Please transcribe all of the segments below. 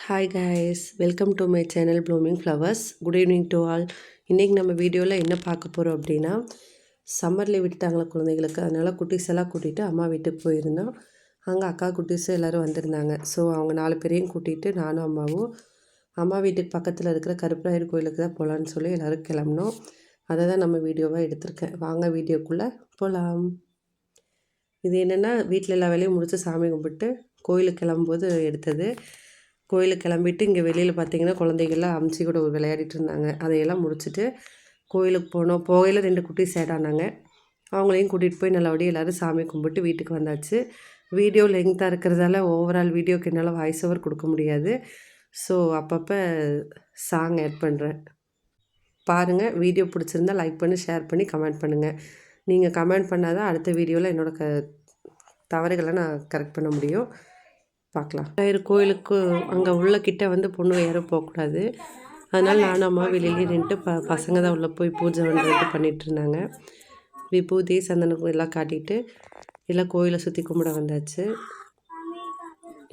Hi guys, welcome to my channel Blooming Flowers. Good evening to all. இன்றைக்கி நம்ம வீடியோவில் என்ன பார்க்க போகிறோம் அப்படின்னா, சம்மரில் விட்டுட்டாங்களா குழந்தைகளுக்கு, அதனால் குட்டீஸ் எல்லாம் கூட்டிகிட்டு அம்மா வீட்டுக்கு போயிருந்தோம். அங்கே அக்கா குட்டீஸ் எல்லோரும் வந்திருந்தாங்க. ஸோ அவங்க 4 பேரையும் கூட்டிகிட்டு நானும் அம்மாவும் அம்மா வீட்டுக்கு பக்கத்தில் இருக்கிற கருப்பராயர் கோயிலுக்கு தான் போகலான்னு சொல்லி எல்லோரும் கிளம்பினோம். அதை தான் நம்ம வீடியோவாக எடுத்திருக்கேன். வாங்க வீடியோக்குள்ளே போகலாம். இது என்னென்னா, வீட்டில் எல்லா வேலையும் முடித்து சாமி கும்பிட்டு கோயிலுக்கு கிளம்பும்போது எடுத்தது. கோயிலுக்கு கிளம்பிட்டு இங்கே வெளியில் பார்த்திங்கன்னா குழந்தைகள்லாம் அம்ச்சி கூட விளையாடிட்டு இருந்தாங்க. அதையெல்லாம் முடிச்சுட்டு கோயிலுக்கு போனோம். போகையில் 2 குட்டீஸ் ஆட் ஆனாங்க. அவங்களையும் கூட்டிகிட்டு போய் நல்லபடியாக எல்லோரும் சாமி கும்பிட்டு வீட்டுக்கு வந்தாச்சு. வீடியோ லெங்க்த்தாக இருக்கிறதால ஓவரால் வீடியோக்கு என்னால் வாய்ஸ் ஓவர் கொடுக்க முடியாது. ஸோ அப்பப்போ சாங் ஆட் பண்ணுறேன். பாருங்கள். வீடியோ பிடிச்சிருந்தா லைக் பண்ணி, ஷேர் பண்ணி, கமெண்ட் பண்ணுங்கள். நீங்கள் கமெண்ட் பண்ணால் தான் அடுத்த வீடியோவில் என்னோடய தவறுகளை நான் கரெக்ட் பண்ண முடியும். பார்க்கலாம். கோயிலுக்கு அங்கே உள்ள கிட்ட வந்து பொண்ணு யாரும் போகக்கூடாது. அதனால் நானும் அம்மா வெளியிலே நின்றுட்டு பசங்க தான் உள்ளே போய் பூஜை பண்ணிகிட்டு இருந்தாங்க. விபூதி சந்தனம் எல்லாம் காட்டிட்டு எல்லாம் கோயிலை சுற்றி கும்பிட வந்தாச்சு.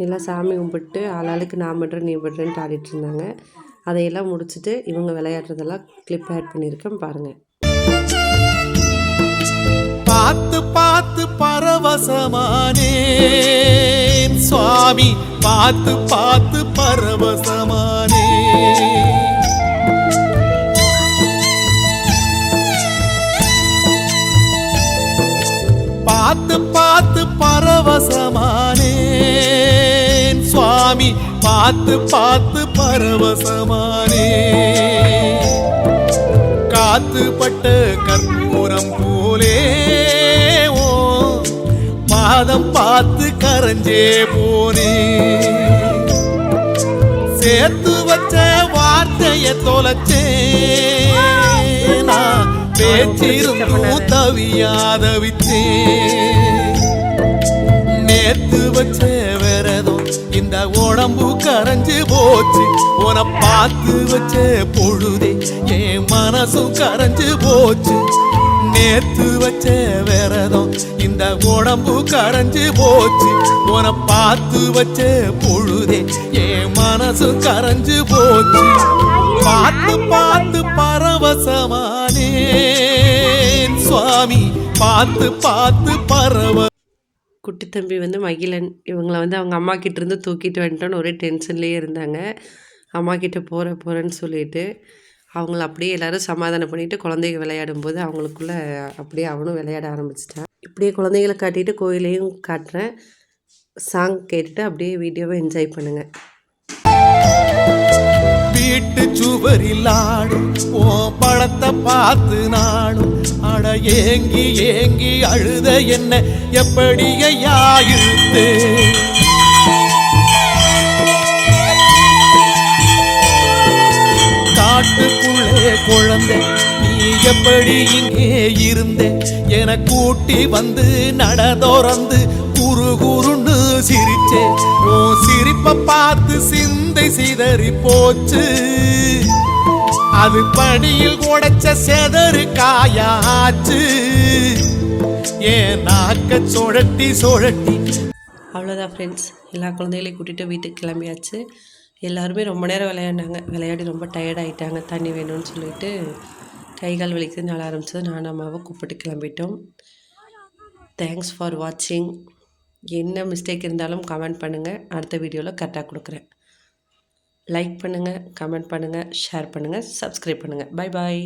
எல்லாம் சாமி கும்பிட்டு ஆளாளுக்கு நான் பண்ணுறேன் நீ பண்ணுறேன்ட்டு ஆடிட்டு இருந்தாங்க. அதையெல்லாம் முடிச்சுட்டு இவங்க விளையாடுறதெல்லாம் கிளிப் ஆட் பண்ணியிருக்கேன் பாருங்கள். பார்த்து பார்த்து பரவசமானே சுவாமி, பார்த்து பார்த்து பரவசமானே. பார்த்து பார்த்து பரவசமானே சுவாமி, பார்த்து பார்த்து பரவசமானே. காத்துப்பட்ட கற்பூரம் போலே பாதம் பார்த்து கரைஞ்சே போனே. சேர்த்து வச்ச வார்த்தைய தொலைச்சே, நான் பேச்சிருந்தும் தவியாதவிச்சே. நேத்து வச்ச விரதம் இந்த உடம்பு கரைஞ்சு போச்சு. உன பார்த்து வச்ச பொழுதே என் மனசும் கரைஞ்சு போச்சு. நேத்து வச்ச விரதம் இந்த உடம்பு கரைஞ்சு போச்சு. உன பார்த்து வச்ச பொழுதே என் மனசு கரைஞ்சு போச்சு. பார்த்து பார்த்து பரவசமானே சுவாமி, பார்த்து பார்த்து பரவ. குட்டி தம்பி வந்து மகிழன், இவங்களை வந்து அவங்க அம்மா கிட்டேருந்து தூக்கிட்டு வந்துட்டோன்னு ஒரே டென்ஷன்லேயே இருந்தாங்க. அம்மா கிட்டே போகிறேன்னு சொல்லிட்டு அவங்கள அப்படியே எல்லோரும் சமாதானம் பண்ணிவிட்டு குழந்தைங்க விளையாடும்போது அவங்களுக்குள்ளே அப்படியே அவனும் விளையாட ஆரம்பிச்சிட்டான். இப்படியே குழந்தைகளை காட்டிட்டு கோயிலையும் காட்டுறேன். சாங் கேட்டுட்டு அப்படியே வீடியோவை என்ஜாய் பண்ணுங்கள். வீட்டு சுவரில் ஆடும் ஓ படத்தை பார்த்து நாடும் அட ஏங்கி ஏங்கி அழுத என்ன எப்படி ஐயா இழுத்து. காட்டுக்குள்ளே குழந்தை நீ எப்படி இங்கே இருந்தே என கூட்டி வந்து நடதோறந்து குறு குறுன்னு சிரிச்சே. ஓ சிரிப்ப பார்த்து சிந்தை சிதறி போச்சு. அது படியில் உடைச்ச செதறு காயாச்சு. ஏன் நாக்க சுழட்டி சுழட்டி. அவ்வளோதான் ஃப்ரெண்ட்ஸ், எல்லா குழந்தைகளையும் கூட்டிகிட்டு வீட்டுக்கு கிளம்பியாச்சு. எல்லாருமே ரொம்ப நேரம் விளையாடினாங்க. விளையாடி ரொம்ப டயர்ட் ஆகிட்டாங்க. தண்ணி வேணும்னு சொல்லிட்டு கை கால் வலிக்குதுன்னு நாள ஆரம்பிச்சது. நானும் அம்மாவை கூப்பிட்டு கிளம்பிட்டோம். தேங்க்ஸ் ஃபார் வாட்சிங். என்ன மிஸ்டேக் இருந்தாலும் கமெண்ட் பண்ணுங்கள். அடுத்த வீடியோவில் கரெக்டாக கொடுக்குறேன். லைக் பண்ணுங்கள், கமெண்ட் பண்ணுங்கள், ஷேர் பண்ணுங்கள், சப்ஸ்கிரைப் பண்ணுங்கள். Bye bye.